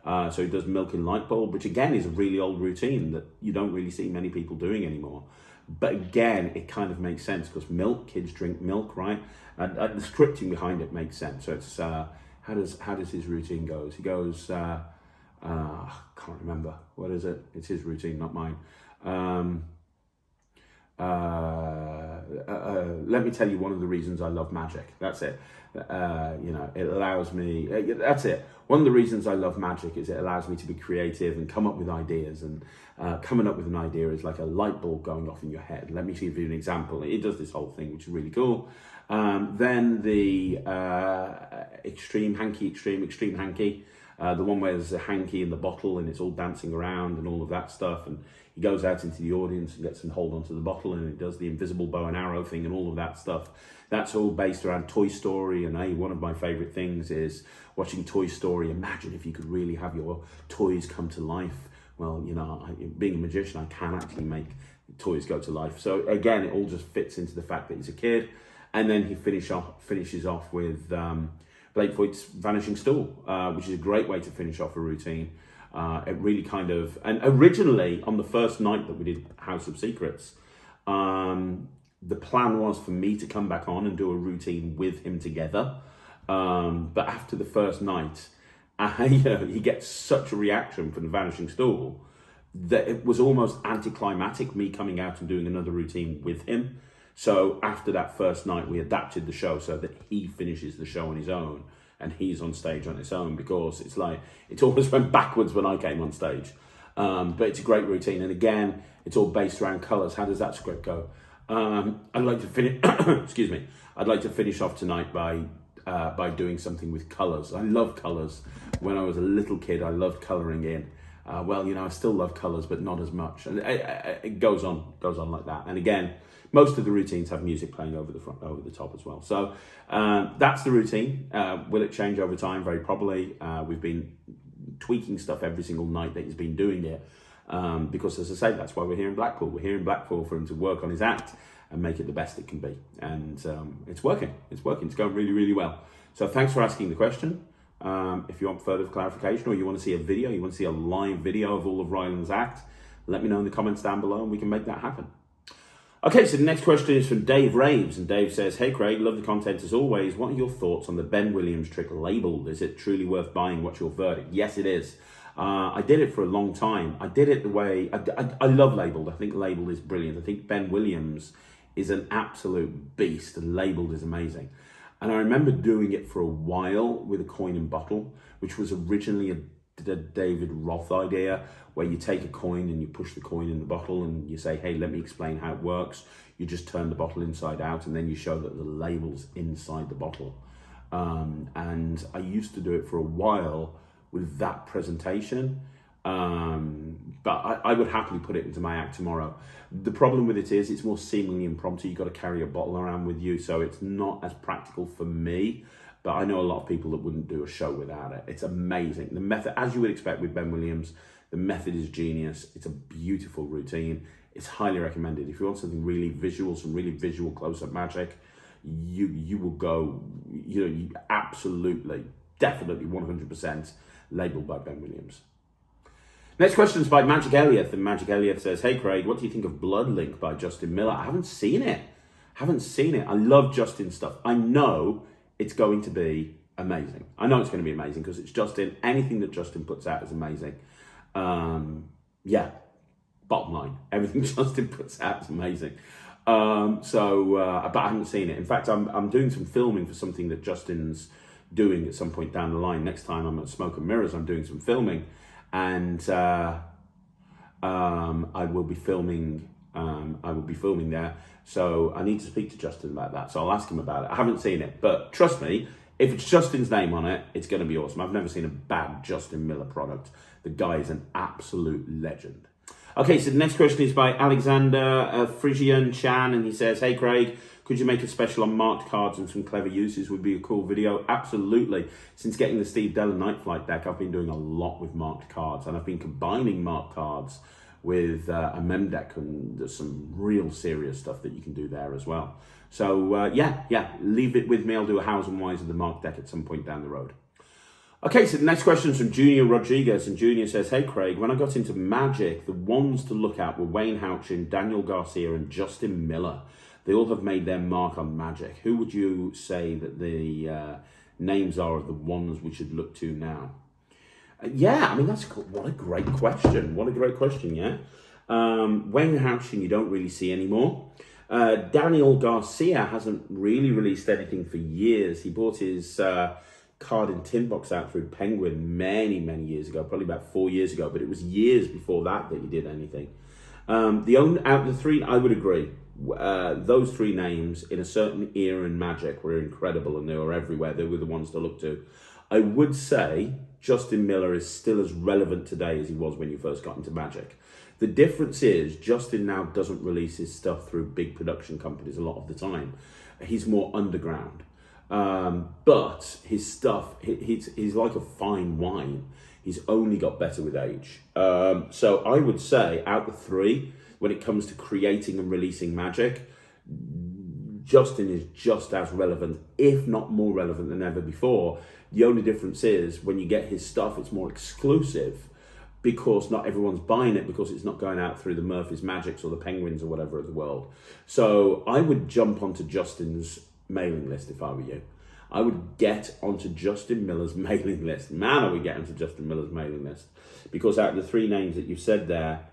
So he does Milking Light Bulb, which again is a really old routine that you don't really see many people doing anymore. But again, it kind of makes sense because kids drink milk, right? And the scripting behind it makes sense. So it's how does his routine goes? He goes, can't remember. What is it? It's his routine, not mine. Let me tell you one of the reasons I love magic. That's it. It allows me, that's it. One of the reasons I love magic is it allows me to be creative and come up with ideas, and coming up with an idea is like a light bulb going off in your head. Let me give you an example. It does this whole thing, which is really cool. Then the extreme hanky, the one where there's a hanky in the bottle and it's all dancing around and all of that stuff, and he goes out into the audience and gets them hold onto the bottle, and he does the invisible bow and arrow thing and all of that stuff. That's all based around Toy Story, and one of my favorite things is watching Toy Story. Imagine if you could really have your toys come to life. Well, being a magician, I can actually make toys go to life. So again, it all just fits into the fact that he's a kid. And then he finishes off with Blake Foyt's Vanishing Stool, which is a great way to finish off a routine. It really kind of, and originally on the first night that we did House of Secrets, the plan was for me to come back on and do a routine with him together. But after the first night, he gets such a reaction from the Vanishing Stool that it was almost anticlimactic, me coming out and doing another routine with him. So after that first night, we adapted the show so that he finishes the show on his own and he's on stage on his own, because it's like, it always went backwards when I came on stage. But it's a great routine. And again, it's all based around colours. How does that script go? I'd like to finish, excuse me. I'd like to finish off tonight by doing something with colours. I love colours. When I was a little kid, I loved colouring in. I still love colours, but not as much. And it goes on like that. And again, most of the routines have music playing over the top as well. So that's the routine. Will it change over time? Very probably. We've been tweaking stuff every single night that he's been doing it. Because as I say, that's why we're here in Blackpool. We're here in Blackpool for him to work on his act and make it the best it can be. And it's working. It's going really, really well. So thanks for asking the question. If you want further clarification, or you want to see a video, you want to see a live video of all of Ryland's act, let me know in the comments down below and we can make that happen. Okay, so the next question is from Dave Raves, and Dave says, hey Craig, love the content as always. What are your thoughts on the Ben Williams trick labelled? Is it truly worth buying? What's your verdict? Yes, it is. I did it for a long time. I did it the way, I love labelled. I think labelled is brilliant. I think Ben Williams is an absolute beast, and labelled is amazing. And I remember doing it for a while with a coin and bottle, which was originally a David Roth idea, where you take a coin and you push the coin in the bottle and you say, hey, let me explain how it works. You just turn the bottle inside out and then you show that the label's inside the bottle. And I used to do it for a while with that presentation. But I would happily put it into my act tomorrow. The problem with it is it's more seemingly impromptu. You've got to carry a bottle around with you, so it's not as practical for me. But I know a lot of people that wouldn't do a show without it. It's amazing. The method, as you would expect with Ben Williams, the method is genius. It's a beautiful routine. It's highly recommended. If you want something really visual, some really visual close-up magic, you will go, you absolutely, definitely 100% labelled by Ben Williams. Next question is by Magic Elliott, and Magic Elliott says, "Hey Craig, what do you think of Bloodlink by Justin Miller?" I haven't seen it. I love Justin's stuff. I know it's going to be amazing. I know it's going to be amazing because it's Justin. Anything that Justin puts out is amazing. Yeah, bottom line, everything Justin puts out is amazing. But I haven't seen it. In fact, I'm doing some filming for something that Justin's doing at some point down the line. Next time I'm at Smoke and Mirrors, I'm doing some filming, and I will be filming. There. So I need to speak to Justin about that. So I'll ask him about it. I haven't seen it, but trust me, if it's Justin's name on it, it's going to be awesome. I've never seen a bad Justin Miller product. The guy is an absolute legend. Okay, so the next question is by Alexander Frisian Chan, and he says, "Hey Craig, could you make a special on marked cards and some clever uses? Would be a cool video." Absolutely. Since getting the Steve Della Night Flight deck, I've been doing a lot with marked cards, and I've been combining marked cards with a mem deck, and there's some real serious stuff that you can do there as well. So yeah, leave it with me. I'll do a Hows and Whys of the marked deck at some point down the road. Okay, so the next question is from Junior Rodriguez, and Junior says, "Hey Craig, when I got into Magic, the ones to look at were Wayne Houchin, Daniel Garcia, and Justin Miller. They all have made their mark on Magic. Who would you say that the names are of the ones we should look to now?" Yeah, I mean, what a great question. What a great question, yeah. Wayne Houchin, you don't really see anymore. Daniel Garcia hasn't really released anything for years. He bought his card in tin box out through Penguin many years ago, probably about 4 years ago, but it was years before that he did anything. Out of the three, I would agree. Those three names in a certain era in Magic were incredible, and they were everywhere. They were the ones to look to. I would say Justin Miller is still as relevant today as he was when you first got into Magic. The difference is Justin now doesn't release his stuff through big production companies a lot of the time. He's more underground. But his stuff, he's like a fine wine. He's only got better with age. So I would say out of the three, when it comes to creating and releasing Magic, Justin is just as relevant, if not more relevant than ever before. The only difference is when you get his stuff, it's more exclusive because not everyone's buying it because it's not going out through the Murphy's Magics or the Penguins or whatever of the world. So I would jump onto Justin's mailing list if I were you. I would get onto Justin Miller's mailing list. Man, I would get onto Justin Miller's mailing list because out of the three names that you've said there,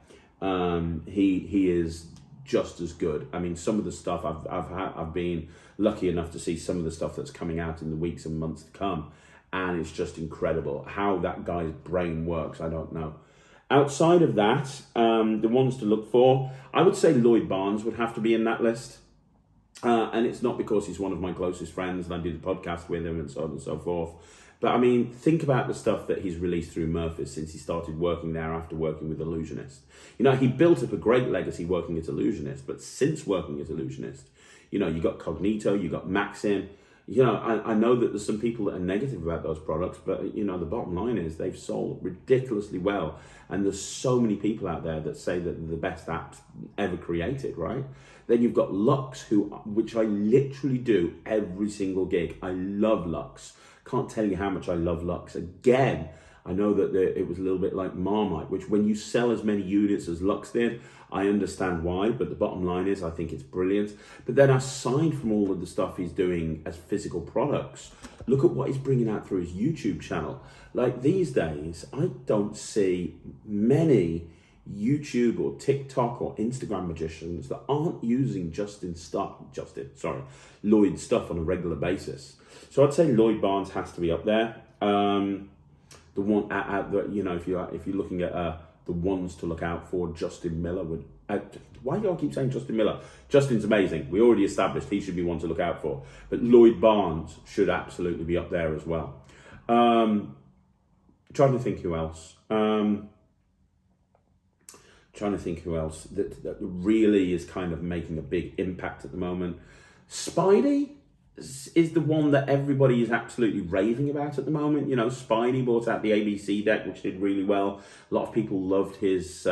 he is just as good. I mean, some of the stuff I've been lucky enough to see some of the stuff that's coming out in the weeks and months to come, and it's just incredible how that guy's brain works. I don't know. Outside of that, the ones to look for, I would say Lloyd Barnes would have to be in that list. And it's not because he's one of my closest friends and I do the podcast with him and so on and so forth. But I mean, think about the stuff that he's released through Murphy's since he started working there after working with Illusionist. You know, he built up a great legacy working as Illusionist, but since working as Illusionist, you know, you got Cognito, you got Maxim. You know, I know that there's some people that are negative about those products, but, you know, the bottom line is they've sold ridiculously well. And there's so many people out there that say that they're the best apps ever created, right? Then you've got Lux, which I literally do every single gig. I love Lux. Can't tell you how much I love Lux. Again, I know that it was a little bit like Marmite, which when you sell as many units as Lux did, I understand why, but the bottom line is I think it's brilliant. But then aside from all of the stuff he's doing as physical products, look at what he's bringing out through his YouTube channel. Like these days, I don't see many YouTube or TikTok or Instagram magicians that aren't using Lloyd's stuff on a regular basis. So I'd say Lloyd Barnes has to be up there. The one you know, if you're looking at the ones to look out for, Justin Miller would. Why do I keep saying Justin Miller? Justin's amazing. We already established he should be one to look out for. But Lloyd Barnes should absolutely be up there as well. Trying to think who else. That really is kind of making a big impact at the moment. Spidey is the one that everybody is absolutely raving about at the moment. You know, Spidey brought out the ABC deck, which did really well. A lot of people loved his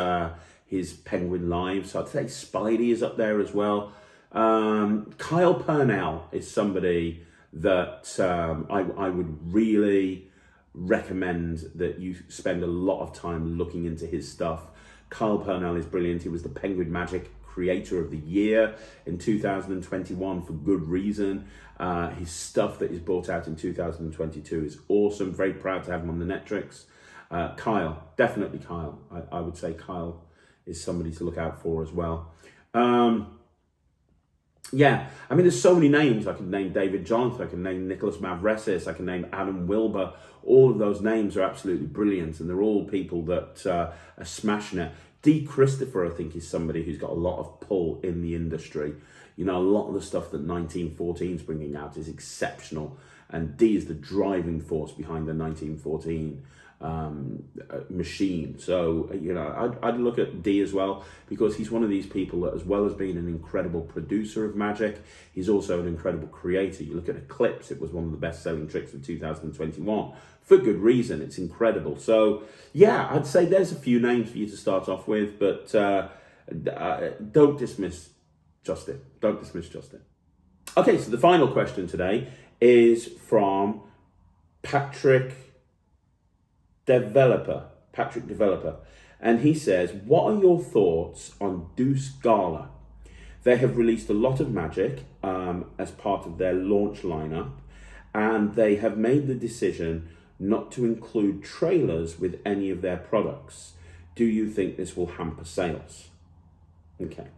Penguin Live, so I'd say Spidey is up there as well. Kyle Purnell is somebody that I would really recommend that you spend a lot of time looking into his stuff. Kyle Purnell is brilliant. He was the Penguin Magic Creator of the Year in 2021 for good reason. His stuff that is brought out in 2022 is awesome. Very proud to have him on the Netrix. Kyle, definitely Kyle. I would say Kyle is somebody to look out for as well. Yeah, I mean, there's so many names. I can name David Jonathan, I can name Nicholas Mavresis, I can name Adam Wilbur. All of those names are absolutely brilliant, and they're all people that are smashing it. Dee Christopher, I think, is somebody who's got a lot of pull in the industry. You know, a lot of the stuff that 1914 is bringing out is exceptional, and Dee is the driving force behind the 1914 machine. So, you know, I'd look at Dee as well, because he's one of these people that, as well as being an incredible producer of magic, he's also an incredible creator. You look at Eclipse, it was one of the best-selling tricks of 2021. For good reason, it's incredible. So, yeah, I'd say there's a few names for you to start off with, but don't dismiss Justin. Don't dismiss Justin. Okay, so the final question today is from Patrick Developer, and he says, what are your thoughts on Deuce Gala? They have released a lot of magic as part of their launch lineup, and they have made the decision not to include trailers with any of their products. Do you think this will hamper sales? Okay,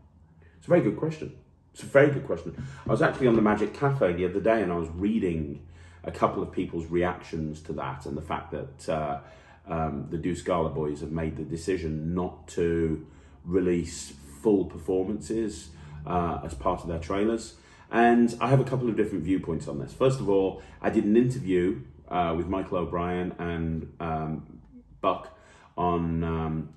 it's a very good question. It's a very good question. I was actually on the Magic Cafe the other day, and I was reading a couple of people's reactions to that, and the fact that the Deuce Gala boys have made the decision not to release full performances as part of their trailers. And I have a couple of different viewpoints on this. First of all, I did an interview with Michael O'Brien and Buck on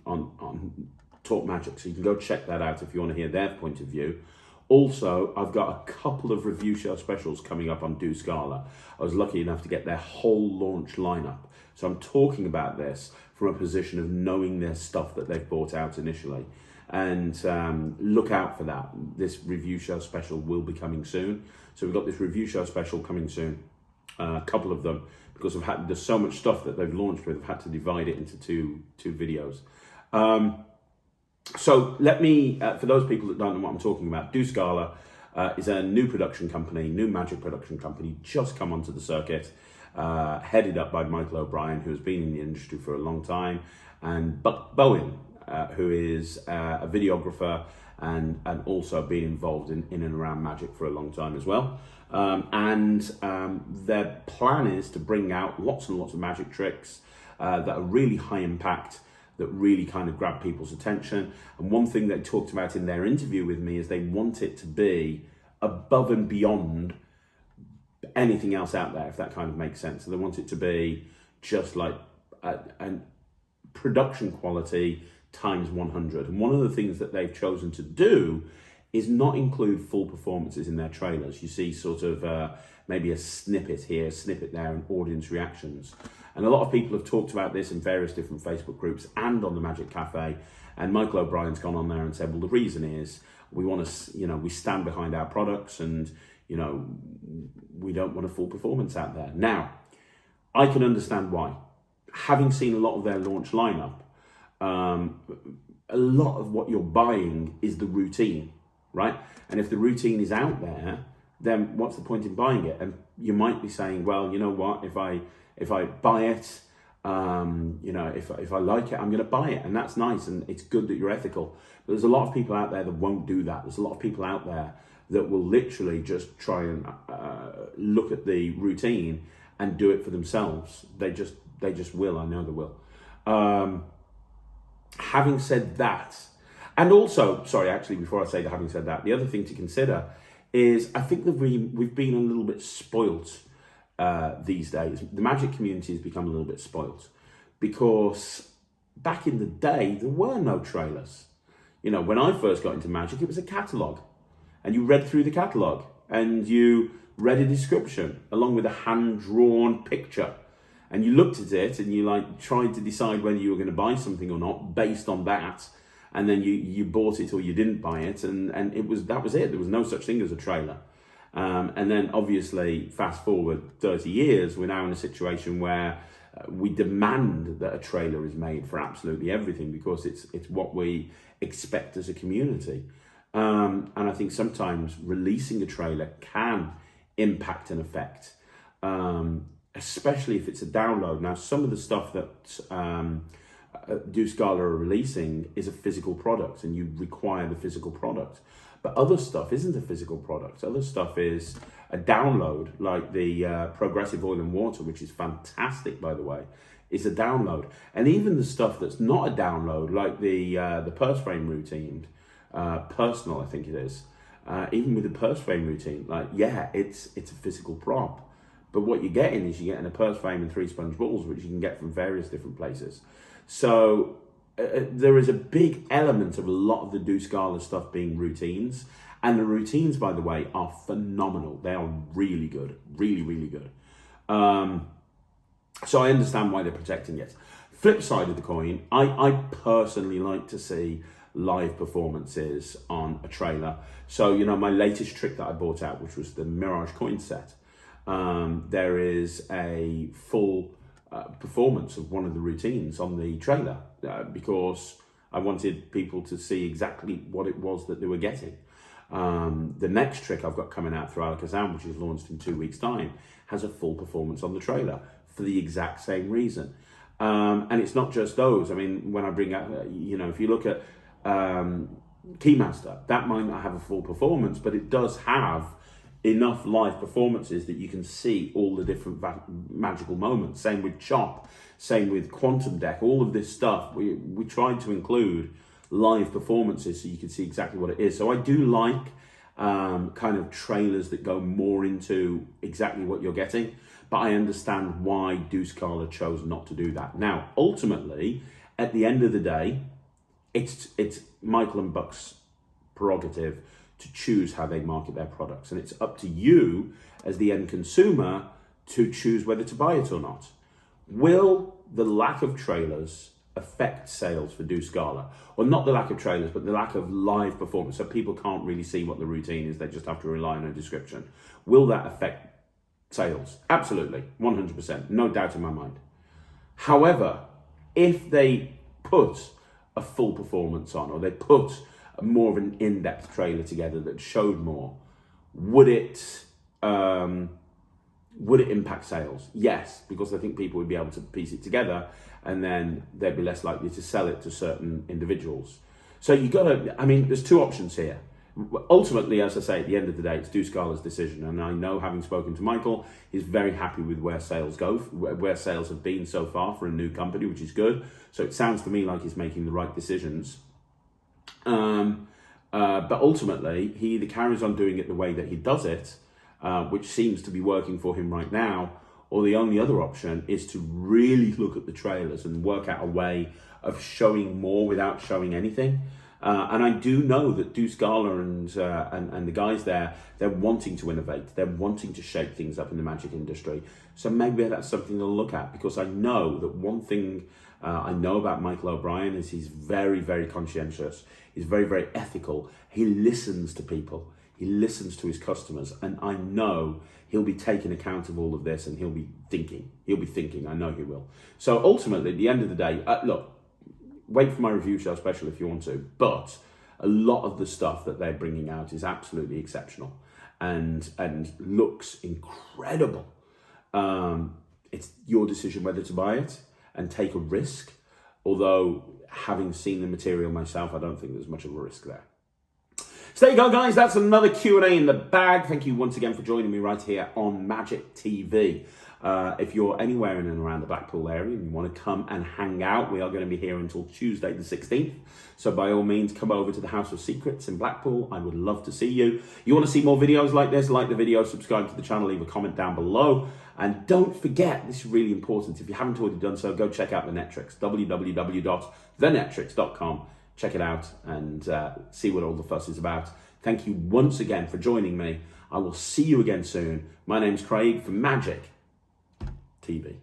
Talk Magic, so you can go check that out if you want to hear their point of view. Also, I've got a couple of review show specials coming up on Deuce Gala. I was lucky enough to get their whole launch lineup. So I'm talking about this from a position of knowing their stuff that they've brought out initially. And look out for that. This review show special will be coming soon. So we've got this review show special coming soon. A couple of them, because there's so much stuff that they've launched with, I've had to divide it into two videos. So let me, for those people that don't know what I'm talking about, Deuce Gala is a new production company, new magic production company, just come onto the circuit, headed up by Michael O'Brien, who has been in the industry for a long time, and Buck Bowen, who is a videographer and also been involved in and around magic for a long time as well. Their plan is to bring out lots and lots of magic tricks that are really high impact, that really kind of grab people's attention. And one thing they talked about in their interview with me is they want it to be above and beyond anything else out there, if that kind of makes sense. So they want it to be just like a production quality times 100. And one of the things that they've chosen to do is not include full performances in their trailers. You see sort of maybe a snippet here, a snippet there, and audience reactions. And a lot of people have talked about this in various different Facebook groups and on the Magic Cafe. And Michael O'Brien's gone on there and said, well, the reason is we want to, we stand behind our products, and, we don't want a full performance out there. Now, I can understand why. Having seen a lot of their launch lineup, a lot of what you're buying is the routine, right? And if the routine is out there, then what's the point in buying it? And you might be saying, well, you know what, if I buy it, if I like it, I'm going to buy it, and that's nice, and it's good that you're ethical. But there's a lot of people out there that won't do that. There's a lot of people out there that will literally just try and look at the routine and do it for themselves. They just will. I know they will. Having said that, and also, before I say that, having said that, the other thing to consider is I think that we've been a little bit spoilt these days. The magic community has become a little bit spoilt, because back in the day, there were no trailers. When I first got into magic, it was a catalogue, and you read through the catalogue and you read a description along with a hand-drawn picture, and you looked at it and you tried to decide whether you were going to buy something or not based on that, and then you bought it or you didn't buy it, and that was it. There was no such thing as a trailer. And then obviously, fast forward 30 years, we're now in a situation where we demand that a trailer is made for absolutely everything because it's what we expect as a community. And I think sometimes releasing a trailer can impact and affect, especially if it's a download. Now, some of the stuff that Deuce Gala are releasing is a physical product and you require the physical product. But other stuff isn't a physical product. Other stuff is a download, like the Progressive Oil and Water, which is fantastic, by the way, is a download. And even the stuff that's not a download, like the purse frame routine, personal, I think it is. Even with the purse frame routine, like, yeah, it's a physical prop. But what you're getting is you're getting a purse frame and 3 sponge balls, which you can get from various different places. So there is a big element of a lot of the Deuce Gala stuff being routines. And the routines, by the way, are phenomenal. They are really good, really, really good. So I understand why they're protecting it. Flip side of the coin, I personally like to see live performances on a trailer. So, you know, my latest trick that I bought out, which was the Mirage coin set, there is a full performance of one of the routines on the trailer because I wanted people to see exactly what it was that they were getting. The next trick I've got coming out through Alakazam, which is launched in 2 weeks' time, has a full performance on the trailer for the exact same reason. And it's not just those. I mean, when I bring out, you know, if you look at Keymaster, that might not have a full performance, but it does have enough live performances that you can see all the different magical moments. Same with Chop, same with Quantum Deck, all of this stuff. We tried to include live performances so you can see exactly what it is. So I do like kind of trailers that go more into exactly what you're getting, but I understand why Deuce Gala chose not to do that. Now, ultimately, at the end of the day, it's Michael and Buck's prerogative to choose how they market their products. And it's up to you as the end consumer to choose whether to buy it or not. Will the lack of trailers affect sales for Deuce Gala? Or not the lack of trailers, but the lack of live performance, so people can't really see what the routine is, they just have to rely on a description. Will that affect sales? Absolutely, 100%, no doubt in my mind. However, if they put a full performance on, or they put more of an in-depth trailer together that showed more, would it impact sales? Yes, because I think people would be able to piece it together and then they'd be less likely to sell it to certain individuals. So you gotta, I mean, there's two options here. Ultimately, as I say, at the end of the day, it's Deuce Gala's decision. And I know, having spoken to Michael, he's very happy with where sales go, where sales have been so far for a new company, which is good. So it sounds to me like he's making the right decisions. But ultimately, he either carries on doing it the way that he does it, which seems to be working for him right now, or the only other option is to really look at the trailers and work out a way of showing more without showing anything. And I do know that Deuce Gala and the guys there, they're wanting to innovate. They're wanting to shake things up in the magic industry. So maybe that's something to look at, because I know that one thing I know about Michael O'Brien is he's very, very conscientious. He's very, very ethical. He listens to people. He listens to his customers. And I know he'll be taking account of all of this, and he'll be thinking. I know he will. So ultimately, at the end of the day, look, wait for my review show special if you want to, but a lot of the stuff that they're bringing out is absolutely exceptional and looks incredible. It's your decision whether to buy it and take a risk, although having seen the material myself, I don't think there's much of a risk there. So there you go, guys. That's another Q&A in the bag. Thank you once again for joining me right here on Magic TV. If you're anywhere in and around the Blackpool area and you want to come and hang out, we are going to be here until Tuesday the 16th. So by all means, come over to the House of Secrets in Blackpool. I would love to see you. You want to see more videos like this? Like the video, subscribe to the channel, leave a comment down below. And don't forget, this is really important, if you haven't already done so, go check out the Netrix, www.thenetrix.com. Check it out and see what all the fuss is about. Thank you once again for joining me. I will see you again soon. My name's Craig from Magic TV.